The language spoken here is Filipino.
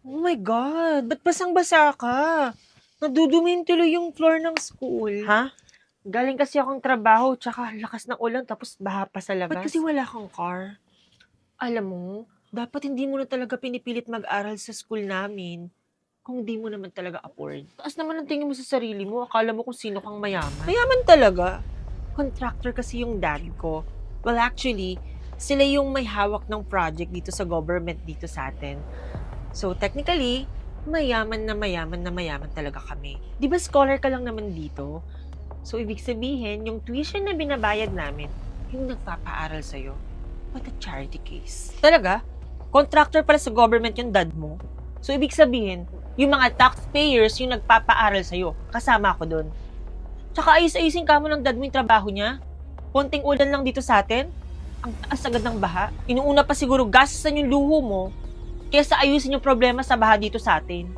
Oh my God, ba't basang-basa ka? Nadudumin tuloy yung floor ng school. Ha? Galing kasi akong trabaho, tsaka lakas ng ulan, tapos baha pa sa Ba't labas. kasi wala kang car? Alam mo, dapat hindi mo na talaga pinipilit mag-aral sa school namin kung di mo naman talaga afford. Taas naman ang tingin mo sa sarili mo. Akala mo kung sino kang mayaman. Mayaman talaga. Contractor kasi yung dad ko. Well, actually, sila yung may hawak ng project dito sa government dito sa atin. So, technically, mayaman na mayaman talaga kami. Di ba scholar ka lang naman dito? So, ibig sabihin, yung tuition na binabayad namin, yung nagpapaaral sa'yo. What a charity case. Talaga? Contractor pala sa government yung dad mo? So, ibig sabihin, yung mga taxpayers yung nagpapaaral sa'yo. Kasama ako doon. Tsaka ayos-ayusin ka mo ng dad mo yung trabaho niya. Konting ulan lang dito sa atin. Ang taas agad ng baha. Inuuna pa siguro gastasan yung luho mo kaysa ayusin yung problema sa baha dito sa atin.